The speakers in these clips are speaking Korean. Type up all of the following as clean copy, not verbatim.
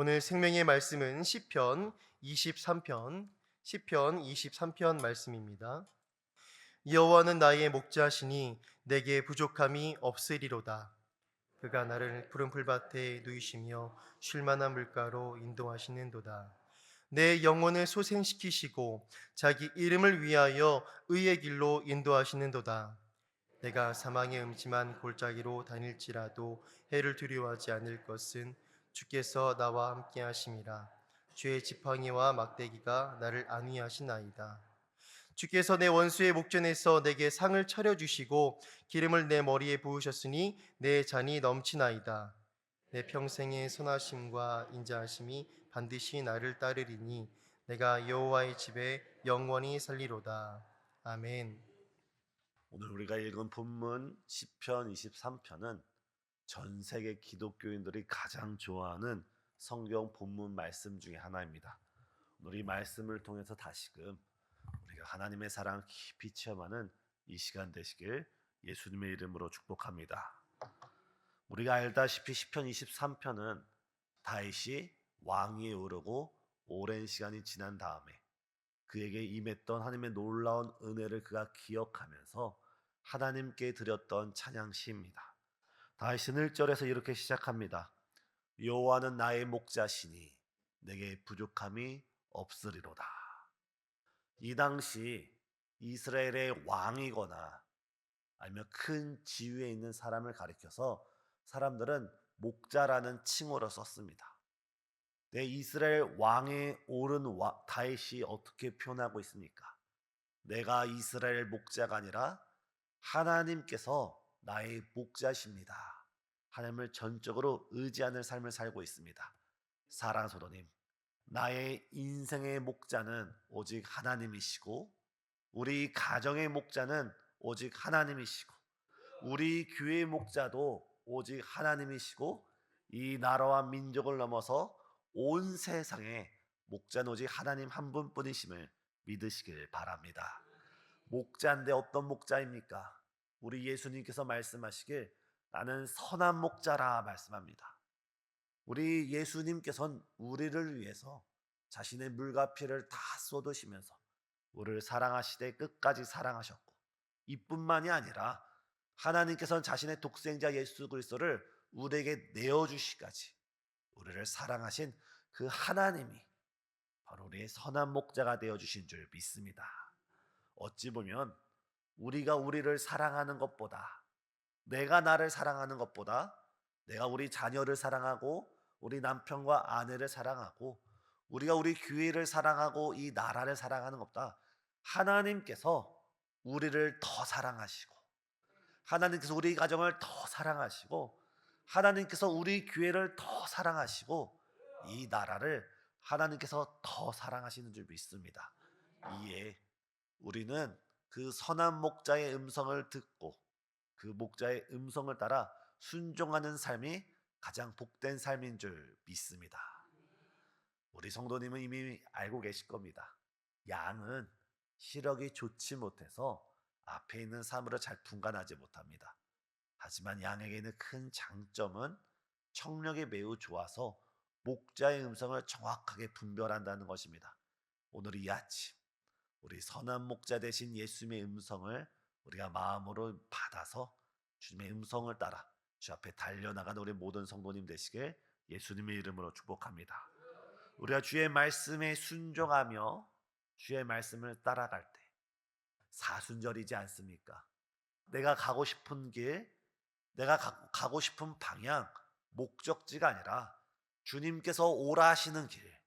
오늘 생명의 말씀은 시편 23편 말씀입니다. 여호와는 나의 목자시니 내게 부족함이 없으리로다. 그가 나를 푸른 풀밭에 누이시며 쉴 만한 물가로 인도하시는도다. 내 영혼을 소생시키시고 자기 이름을 위하여 의의 길로 인도하시는도다. 내가 사망의 음침한 골짜기로 다닐지라도 해를 두려워하지 않을 것은 주께서 나와 함께 하심이라. 주의 지팡이와 막대기가 나를 안위하시나이다. 주께서 내 원수의 목전에서 내게 상을 차려주시고 기름을 내 머리에 부으셨으니 내 잔이 넘치나이다. 내 평생의 선하심과 인자하심이 반드시 나를 따르리니 내가 여호와의 집에 영원히 살리로다. 아멘. 오늘 우리가 읽은 본문 시편 23편은 전 세계 기독교인들이 가장 좋아하는 성경 본문 말씀 중에 하나입니다. 오늘 이 말씀을 통해서 다시금 우리가 하나님의 사랑 깊이 체험하는 이 시간 되시길 예수님의 이름으로 축복합니다. 우리가 알다시피 시편 23편은 다윗이 왕위에 오르고 오랜 시간이 지난 다음에 그에게 임했던 하나님의 놀라운 은혜를 그가 기억하면서 하나님께 드렸던 찬양시입니다. 다윗은 1절에서 이렇게 시작합니다. 여호와는 나의 목자시니 내게 부족함이 없으리로다. 이 당시 이스라엘의 왕이거나 아니면 큰 지위에 있는 사람을 가리켜서 사람들은 목자라는 칭호를 썼습니다. 내 이스라엘 왕에 오른 다윗이 어떻게 표현하고 있습니까? 내가 이스라엘 목자가 아니라 하나님께서 나의 목자십니다. 하나님을 전적으로 의지하는 삶을 살고 있습니다. 사랑하는 성도님, 나의 인생의 목자는 오직 하나님이시고 우리 가정의 목자는 오직 하나님이시고 우리 교회의 목자도 오직 하나님이시고 이 나라와 민족을 넘어서 온 세상에 목자는 오직 하나님 한 분뿐이심을 믿으시길 바랍니다. 목자인데 어떤 목자입니까? 우리 예수님께서 말씀하시길 나는 선한 목자라 말씀합니다. 우리 예수님께서는 우리를 위해서 자신의 물과 피를 다 쏟으시면서 우리를 사랑하시되 끝까지 사랑하셨고 이뿐만이 아니라 하나님께서는 자신의 독생자 예수 그리스도를 우리에게 내어주시기까지 우리를 사랑하신 그 하나님이 바로 우리의 선한 목자가 되어주신 줄 믿습니다. 어찌 보면 우리가 우리를 사랑하는 것보다 내가 나를 사랑하는 것보다 내가 우리 자녀를 사랑하고 우리 남편과 아내를 사랑하고 우리가 우리 교회를 사랑하고 이 나라를 사랑하는 것보다 하나님께서 우리를 더 사랑하시고 하나님께서 우리 가정을 더 사랑하시고 하나님께서 우리 교회를 더 사랑하시고 이 나라를 하나님께서 더 사랑하시는 줄 믿습니다. 이에 우리는 그 선한 목자의 음성을 듣고 그 목자의 음성을 따라 순종하는 삶이 가장 복된 삶인 줄 믿습니다. 우리 성도님은 이미 알고 계실 겁니다. 양은 시력이 좋지 못해서 앞에 있는 사물을 잘 분간하지 못합니다. 하지만 양에게는 큰 장점은 청력이 매우 좋아서 목자의 음성을 정확하게 분별한다는 것입니다. 오늘 이 아침 우리 선한 목자 되신 예수님의 음성을 우리가 마음으로 받아서 주님의 음성을 따라 주 앞에 달려나가는 우리 모든 성도님 되시길 예수님의 이름으로 축복합니다. 우리가 주의 말씀에 순종하며 주의 말씀을 따라갈 때 사순절이지 않습니까? 내가 가고 싶은 길, 내가 가고 싶은 방향, 목적지가 아니라 주님께서 오라 하시는 길,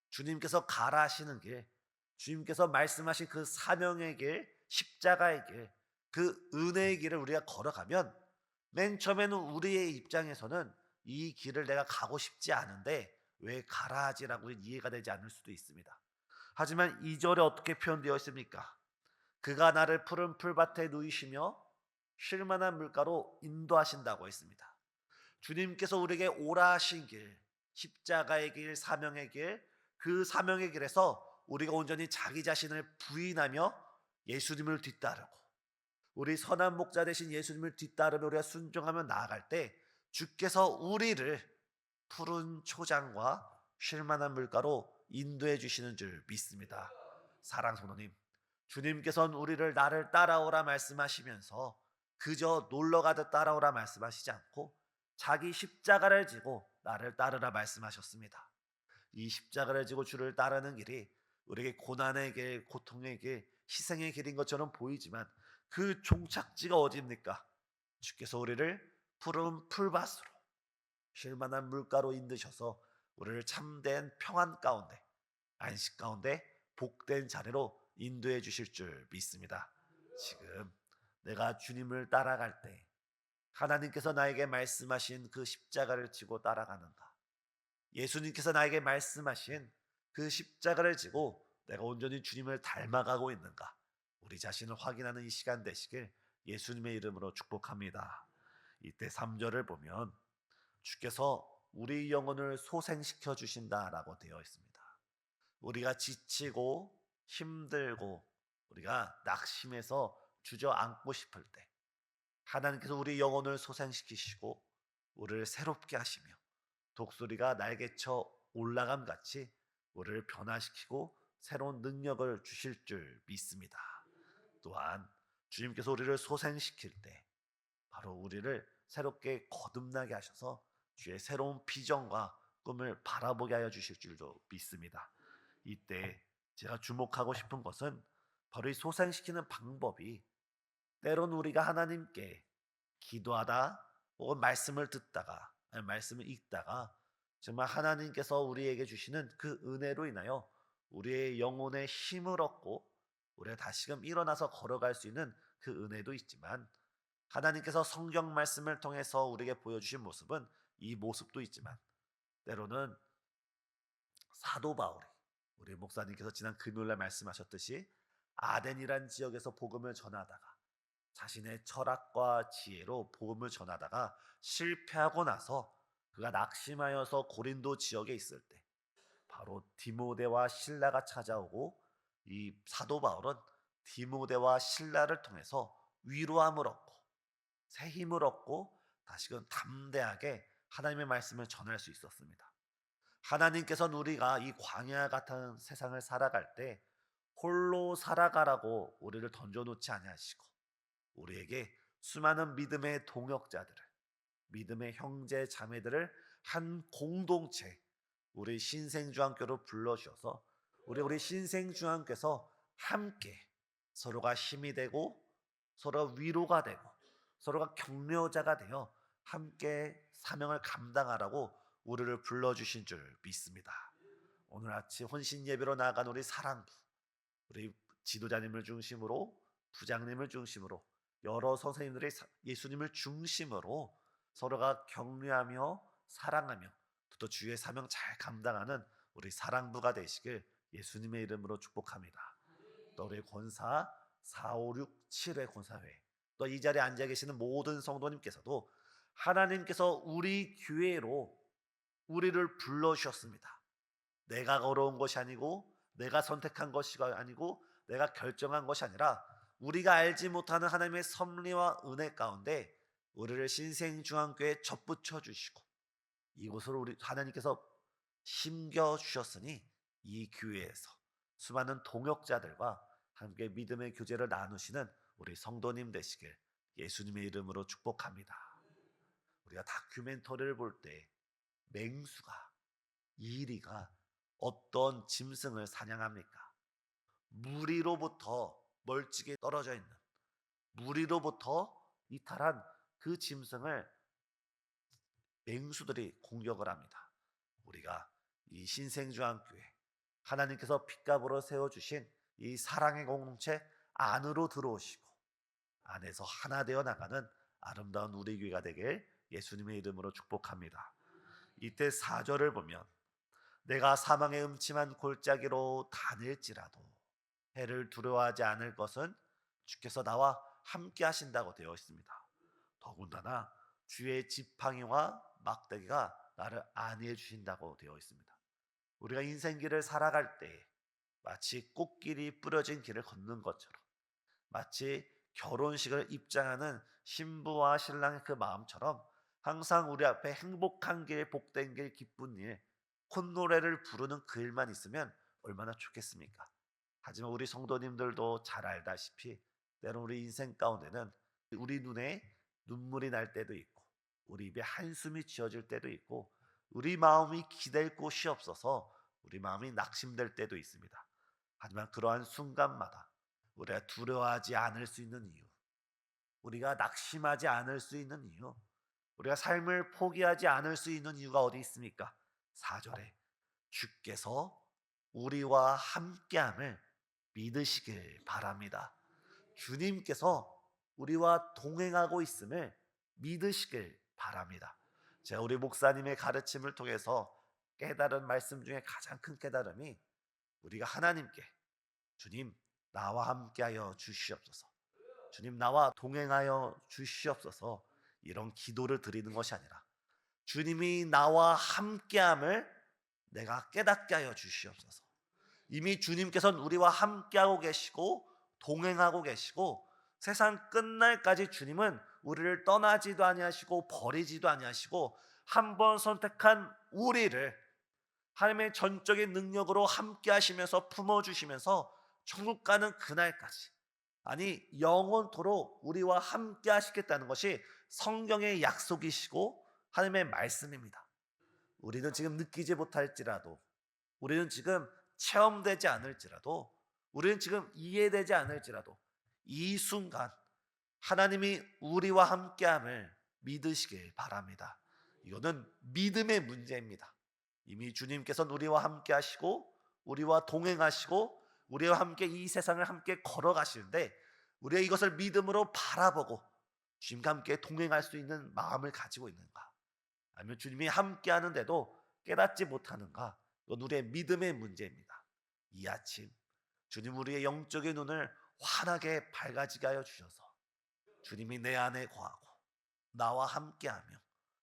주님께서 가라 하시는 길, 주님께서 말씀하신 그 사명의 길, 십자가의 길, 그 은혜의 길을 우리가 걸어가면 맨 처음에는 우리의 입장에서는 이 길을 내가 가고 싶지 않은데 왜 가라 하지라고 이해가 되지 않을 수도 있습니다. 하지만 2절에 어떻게 표현되어 있습니까? 그가 나를 푸른 풀밭에 누이시며 쉴만한 물가로 인도하신다고 했습니다. 주님께서 우리에게 오라 하신 길, 십자가의 길, 사명의 길, 그 사명의 길에서 우리가 온전히 자기 자신을 부인하며 예수님을 뒤따르고 우리 선한 목자 되신 예수님을 뒤따르며 우리가 순종하며 나아갈 때 주께서 우리를 푸른 초장과 쉴만한 물가로 인도해 주시는 줄 믿습니다. 사랑 성도님, 주님께서는 우리를 나를 따라오라 말씀하시면서 그저 놀러 가듯 따라오라 말씀하시지 않고 자기 십자가를 지고 나를 따르라 말씀하셨습니다. 이 십자가를 지고 주를 따르는 길이 우리에게 고난의 길, 고통의 길, 희생의 길인 것처럼 보이지만 그 종착지가 어디입니까? 주께서 우리를 푸른 풀밭으로 쉴만한 물가로 인도셔서 우리를 참된 평안 가운데, 안식 가운데 복된 자리로 인도해 주실 줄 믿습니다. 지금 내가 주님을 따라갈 때 하나님께서 나에게 말씀하신 그 십자가를 지고 따라가는가? 예수님께서 나에게 말씀하신 그 십자가를 지고 내가 온전히 주님을 닮아가고 있는가? 우리 자신을 확인하는 이 시간 되시길 예수님의 이름으로 축복합니다. 이때 3절을 보면 주께서 우리 영혼을 소생시켜 주신다라고 되어 있습니다. 우리가 지치고 힘들고 우리가 낙심해서 주저앉고 싶을 때 하나님께서 우리 영혼을 소생시키시고 우리를 새롭게 하시며 독수리가 날개쳐 올라감 같이 우리를 변화시키고 새로운 능력을 주실 줄 믿습니다. 또한 주님께서 우리를 소생시킬 때 바로 우리를 새롭게 거듭나게 하셔서 주의 새로운 비전과 꿈을 바라보게 하여 주실 줄도 믿습니다. 이때 제가 주목하고 싶은 것은 바로 이 소생시키는 방법이 때론 우리가 하나님께 기도하다 혹은 말씀을 듣다가 아니 말씀을 읽다가 정말 하나님께서 우리에게 주시는 그 은혜로 인하여 우리의 영혼의 힘을 얻고 우리가 다시금 일어나서 걸어갈 수 있는 그 은혜도 있지만 하나님께서 성경 말씀을 통해서 우리에게 보여주신 모습은 이 모습도 있지만 때로는 사도 바울이 우리 목사님께서 지난 금요일날 말씀하셨듯이 아덴이란 지역에서 복음을 전하다가 자신의 철학과 지혜로 복음을 전하다가 실패하고 나서 그가 낙심하여서 고린도 지역에 있을 때 바로 디모데와 실라가 찾아오고 이 사도 바울은 디모데와 실라를 통해서 위로함을 얻고 새 힘을 얻고 다시금 담대하게 하나님의 말씀을 전할 수 있었습니다. 하나님께서는 우리가 이 광야 같은 세상을 살아갈 때 홀로 살아가라고 우리를 던져놓지 아니하시고 우리에게 수많은 믿음의 동역자들을 믿음의 형제 자매들을 한 공동체 우리 신생주한교로 불러주셔서 우리 신생주한교에서 함께 서로가 힘이 되고 서로 위로가 되고 서로가 격려자가 되어 함께 사명을 감당하라고 우리를 불러주신 줄 믿습니다. 오늘 아침 혼신 예배로 나아간 우리 사랑부 우리 지도자님을 중심으로 부장님을 중심으로 여러 선생님들이 예수님을 중심으로 서로가 격려하며 사랑하며 또 주의 사명 잘 감당하는 우리 사랑부가 되시길 예수님의 이름으로 축복합니다. 또 우리 권사 4, 5, 6, 7회 권사회 또 이 자리에 앉아 계시는 모든 성도님께서도 하나님께서 우리 교회로 우리를 불러주셨습니다. 내가 걸어온 것이 아니고 내가 선택한 것이 아니고 내가 결정한 것이 아니라 우리가 알지 못하는 하나님의 섭리와 은혜 가운데 우리를 신생중앙교회에 접붙여 주시고 이곳으로 우리 하나님께서 심겨 주셨으니 이 교회에서 수많은 동역자들과 함께 믿음의 교제를 나누시는 우리 성도님 되시길 예수님의 이름으로 축복합니다. 우리가 다큐멘터리를 볼 때 맹수가 이리가 어떤 짐승을 사냥합니까? 무리로부터 멀찍이 떨어져 있는 무리로부터 이탈한 그 짐승을 맹수들이 공격을 합니다. 우리가 이 신생주한교회 하나님께서 핏값으로 세워주신 이 사랑의 공동체 안으로 들어오시고 안에서 하나 되어 나가는 아름다운 우리 교회가 되길 예수님의 이름으로 축복합니다. 이때 4절을 보면 내가 사망의 음침한 골짜기로 다닐지라도 해를 두려워하지 않을 것은 주께서 나와 함께 하신다고 되어 있습니다. 더군다나 주의 지팡이와 막대기가 나를 안위해 주신다고 되어 있습니다. 우리가 인생길을 살아갈 때 마치 꽃길이 뿌려진 길을 걷는 것처럼 마치 결혼식을 입장하는 신부와 신랑의 그 마음처럼 항상 우리 앞에 행복한 길, 복된 길, 기쁜 일, 콧노래를 부르는 그 일만 있으면 얼마나 좋겠습니까? 하지만 우리 성도님들도 잘 알다시피 때론 우리 인생 가운데는 우리 눈에 눈물이 날 때도 있고 우리 입에 한숨이 지어질 때도 있고 우리 마음이 기댈 곳이 없어서 우리 마음이 낙심될 때도 있습니다. 하지만 그러한 순간마다 우리가 두려워하지 않을 수 있는 이유, 우리가 낙심하지 않을 수 있는 이유, 우리가 삶을 포기하지 않을 수 있는 이유가 어디 있습니까? 4절에 주께서 우리와 함께함을 믿으시길 바랍니다. 주님께서 우리와 동행하고 있음을 믿으시길 바랍니다. 제가 우리 목사님의 가르침을 통해서 깨달은 말씀 중에 가장 큰 깨달음이 우리가 하나님께 주님 나와 함께하여 주시옵소서, 주님 나와 동행하여 주시옵소서 이런 기도를 드리는 것이 아니라 주님이 나와 함께함을 내가 깨닫게 하여 주시옵소서. 이미 주님께서는 우리와 함께하고 계시고 동행하고 계시고 세상 끝날까지 주님은 우리를 떠나지도 아니하시고 버리지도 아니하시고 한 번 선택한 우리를 하나님의 전적인 능력으로 함께 하시면서 품어주시면서 천국 가는 그날까지, 아니 영원토록 우리와 함께 하시겠다는 것이 성경의 약속이시고 하나님의 말씀입니다. 우리는 지금 느끼지 못할지라도, 우리는 지금 체험되지 않을지라도, 우리는 지금 이해되지 않을지라도 이 순간 하나님이 우리와 함께함을 믿으시길 바랍니다. 이거는 믿음의 문제입니다. 이미 주님께서는 우리와 함께 하시고 우리와 동행하시고 우리와 함께 이 세상을 함께 걸어가시는데 우리가 이것을 믿음으로 바라보고 주님과 함께 동행할 수 있는 마음을 가지고 있는가, 아니면 주님이 함께 하는데도 깨닫지 못하는가, 이건 우리의 믿음의 문제입니다. 이 아침 주님 우리의 영적인 눈을 환하게 밝아지게 하여 주셔서 주님이 내 안에 거하고 나와 함께하며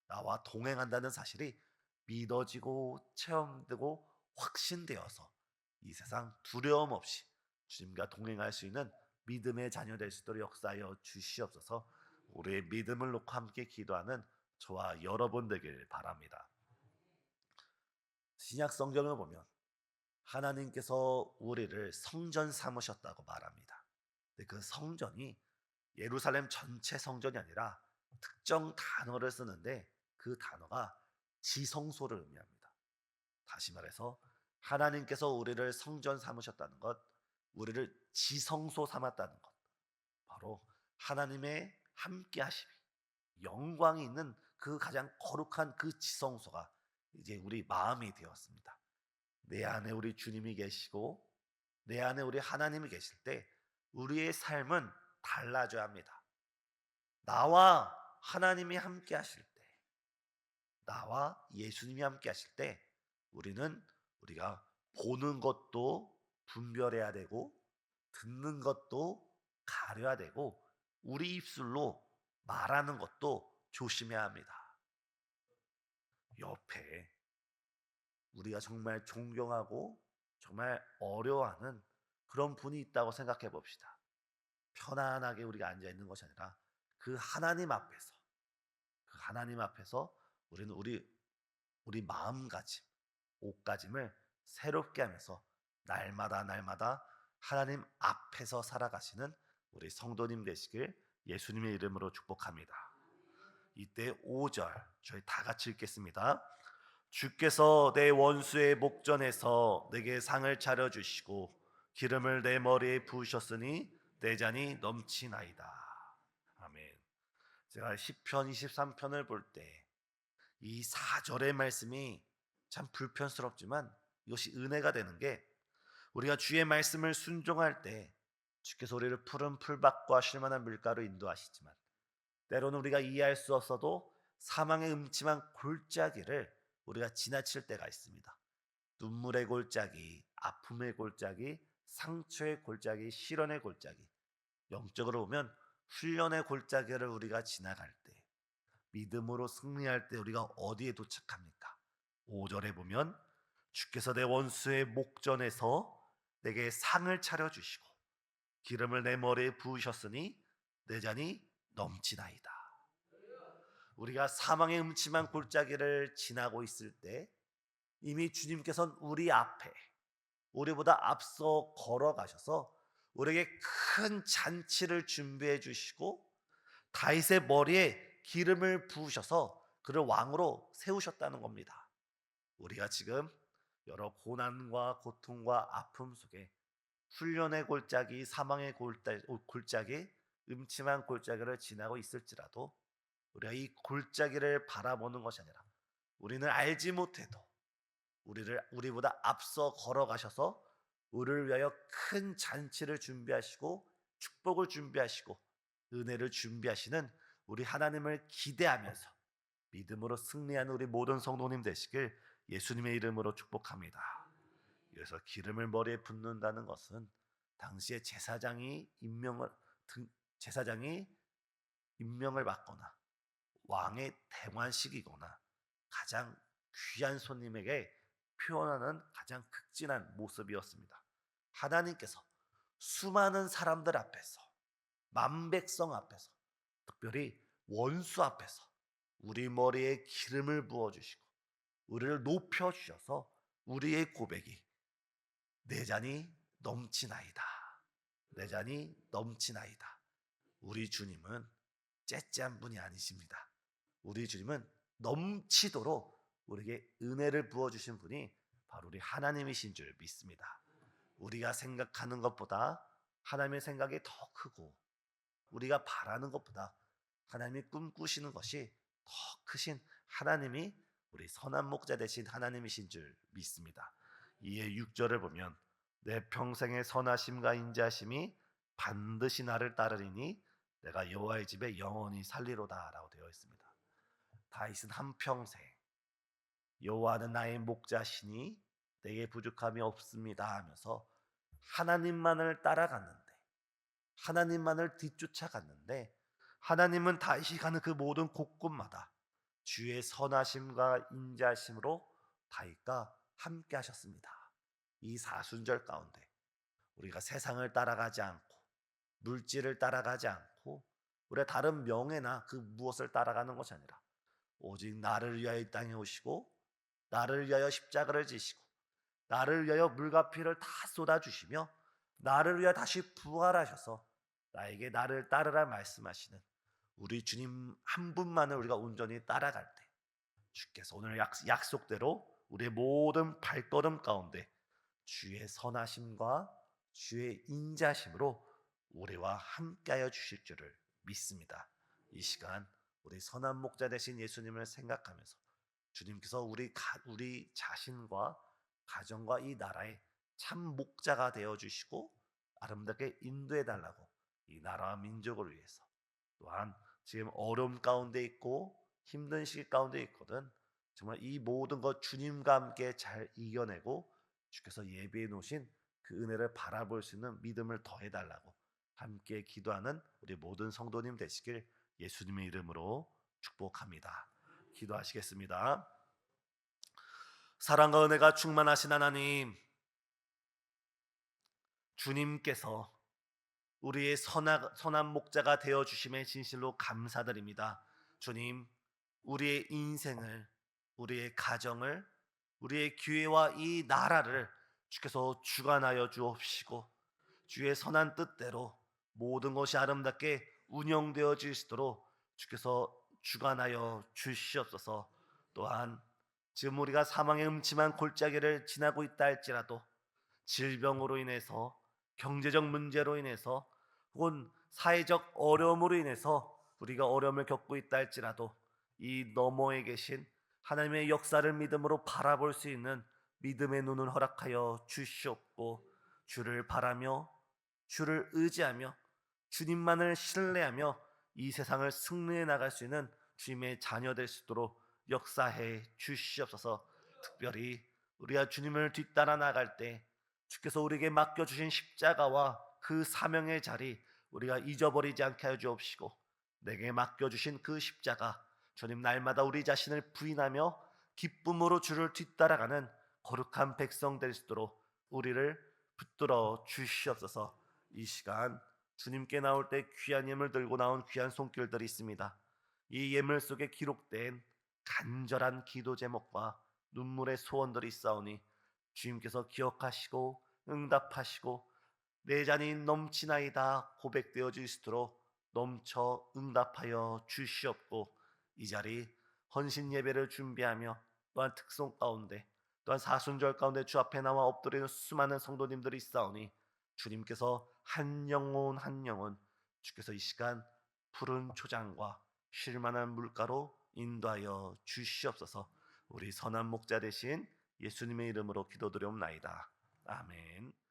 나와 동행한다는 사실이 믿어지고 체험되고 확신되어서 이 세상 두려움 없이 주님과 동행할 수 있는 믿음의 자녀 될 수 있도록 역사하여 주시옵소서. 우리의 믿음을 놓고 함께 기도하는 저와 여러분 되길 바랍니다. 신약 성경을 보면 하나님께서 우리를 성전 삼으셨다고 말합니다. 근데 그 성전이 예루살렘 전체 성전이 아니라 특정 단어를 쓰는데 그 단어가 지성소를 의미합니다. 다시 말해서 하나님께서 우리를 성전 삼으셨다는 것, 우리를 지성소 삼았다는 것, 바로 하나님의 함께 하심이 영광이 있는 그 가장 거룩한 그 지성소가 이제 우리 마음이 되었습니다. 내 안에 우리 주님이 계시고 내 안에 우리 하나님이 계실 때 우리의 삶은 달라져야 합니다. 나와 하나님이 함께 하실 때, 나와 예수님이 함께 하실 때 우리가 보는 것도 분별해야 되고 듣는 것도 가려야 되고 우리 입술로 말하는 것도 조심해야 합니다. 옆에 우리가 정말 존경하고 정말 어려워하는 그런 분이 있다고 생각해 봅시다. 편안하게 우리가 앉아 있는 것이 아니라 그 하나님 앞에서 우리는 우리 마음가짐, 옷가짐을 새롭게 하면서 날마다 하나님 앞에서 살아가시는 우리 성도님 되시길 예수님의 이름으로 축복합니다. 이때 5절 저희 다 같이 읽겠습니다. 주께서 내 원수의 목전에서 내게 상을 차려주시고 기름을 내 머리에 부으셨으니 내 잔이 넘치나이다. 아멘. 제가 시편 23편을 볼 때 이 4절의 말씀이 참 불편스럽지만 이것이 은혜가 되는 게, 우리가 주의 말씀을 순종할 때 주께서 우리를 푸른 풀밭과 쉴만한 물가로 인도하시지만 때로는 우리가 이해할 수 없어도 사망의 음침한 골짜기를 우리가 지나칠 때가 있습니다. 눈물의 골짜기, 아픔의 골짜기, 상처의 골짜기, 시련의 골짜기, 영적으로 보면 훈련의 골짜기를 우리가 지나갈 때, 믿음으로 승리할 때 우리가 어디에 도착합니까? 5절에 보면 주께서 내 원수의 목전에서 내게 상을 차려주시고 기름을 내 머리에 부으셨으니 내 잔이 넘치나이다. 우리가 사망의 음침한 골짜기를 지나고 있을 때 이미 주님께서는 우리 앞에 우리보다 앞서 걸어가셔서 우리에게 큰 잔치를 준비해 주시고 다윗의 머리에 기름을 부으셔서 그를 왕으로 세우셨다는 겁니다. 우리가 지금 여러 고난과 고통과 아픔 속에 훈련의 골짜기, 사망의 골짜기, 음침한 골짜기를 지나고 있을지라도 우리가 이 골짜기를 바라보는 것이 아니라 우리는 알지 못해도 우리보다 앞서 걸어가셔서 우리를 위하여 큰 잔치를 준비하시고 축복을 준비하시고 은혜를 준비하시는 우리 하나님을 기대하면서 믿음으로 승리하는 우리 모든 성도님 되시길 예수님의 이름으로 축복합니다. 그래서 기름을 머리에 붓는다는 것은 당시에 제사장이 임명을 받거나 왕의 대관식이거나 가장 귀한 손님에게 표현하는 가장 극진한 모습이었습니다. 하나님께서 수많은 사람들 앞에서, 만백성 앞에서, 특별히 원수 앞에서 우리 머리에 기름을 부어주시고 우리를 높여주셔서 우리의 고백이 내 잔이 넘치나이다, 내 잔이 넘치나이다. 우리 주님은 째째한 분이 아니십니다. 우리 주님은 넘치도록 우리에게 은혜를 부어주신 분이 바로 우리 하나님이신 줄 믿습니다. 우리가 생각하는 것보다 하나님의 생각이 더 크고 우리가 바라는 것보다 하나님이 꿈꾸시는 것이 더 크신 하나님이 우리 선한 목자 되신 하나님이신 줄 믿습니다. 이에 6절을 보면 내 평생의 선하심과 인자심이 반드시 나를 따르리니 내가 여호와의 집에 영원히 살리로다 라고 되어 있습니다. 다윗은 한평생 여호와는 나의 목자시니 내게 부족함이 없습니다 하면서 하나님만을 따라갔는데, 하나님만을 뒤쫓아갔는데 하나님은 다윗이 가는 그 모든 곳곳마다 주의 선하심과 인자심으로 다윗과 함께 하셨습니다. 이 사순절 가운데 우리가 세상을 따라가지 않고 물질을 따라가지 않고 우리가 다른 명예나 그 무엇을 따라가는 것이 아니라 오직 나를 위하여 이 땅에 오시고 나를 위하여 십자가를 지시고 나를 위하여 물과 피를 다 쏟아주시며 나를 위하여 다시 부활하셔서 나에게 나를 따르라 말씀하시는 우리 주님 한 분만을 우리가 온전히 따라갈 때 주께서 오늘 약속대로 우리의 모든 발걸음 가운데 주의 선하심과 주의 인자심으로 우리와 함께하여 주실 줄을 믿습니다. 이 시간 우리 선한 목자 되신 예수님을 생각하면서 주님께서 우리 자신과 가정과 이 나라의 참 목자가 되어 주시고 아름답게 인도해 달라고 이 나라와 민족을 위해서 또한 지금 어려움 가운데 있고 힘든 시기 가운데 있거든 정말 이 모든 것 주님과 함께 잘 이겨내고 주께서 예비해 놓으신 그 은혜를 바라볼 수 있는 믿음을 더해 달라고 함께 기도하는 우리 모든 성도님 되시길 예수님의 이름으로 축복합니다. 기도하시겠습니다. 사랑과 은혜가 충만하신 하나님, 주님께서 우리의 선한 목자가 되어주심에 진실로 감사드립니다. 주님, 우리의 인생을, 우리의 가정을, 우리의 교회와 이 나라를 주께서 주관하여 주옵시고 주의 선한 뜻대로 모든 것이 아름답게 운영되어질 수 있도록 주께서 주관하여 주시옵소서. 또한 지금 우리가 사망의 음침한 골짜기를 지나고 있다 할지라도 질병으로 인해서 경제적 문제로 인해서 혹은 사회적 어려움으로 인해서 우리가 어려움을 겪고 있다 할지라도 이 너머에 계신 하나님의 역사를 믿음으로 바라볼 수 있는 믿음의 눈을 허락하여 주시옵고 주를 바라며 주를 의지하며 주님만을 신뢰하며 이 세상을 승리해 나갈 수 있는 주님의 자녀 될 수 있도록 역사해 주시옵소서. 특별히 우리가 주님을 뒤따라 나갈 때 주께서 우리에게 맡겨주신 십자가와 그 사명의 자리 우리가 잊어버리지 않게 하여 주옵시고 내게 맡겨주신 그 십자가 주님 날마다 우리 자신을 부인하며 기쁨으로 주를 뒤따라가는 거룩한 백성 될 수 있도록 우리를 붙들어 주시옵소서. 이 시간 주님께 나올 때 귀한 예물 들고 나온 귀한 손길들이 있습니다. 이 예물 속에 기록된 간절한 기도 제목과 눈물의 소원들이 있사오니 주님께서 기억하시고 응답하시고 내 잔이 넘치나이다 고백되어질 수 있도록 넘쳐 응답하여 주시옵고, 이 자리 헌신 예배를 준비하며 또한 특송 가운데 또한 사순절 가운데 주 앞에 나와 엎드리는 수많은 성도님들이 있사오니 주님께서 한 영혼 한 영혼 주께서 이 시간 푸른 초장과 쉴만한 물가로 인도하여 주시옵소서. 우리 선한 목자 되신 예수님의 이름으로 기도드리옵나이다. 아멘.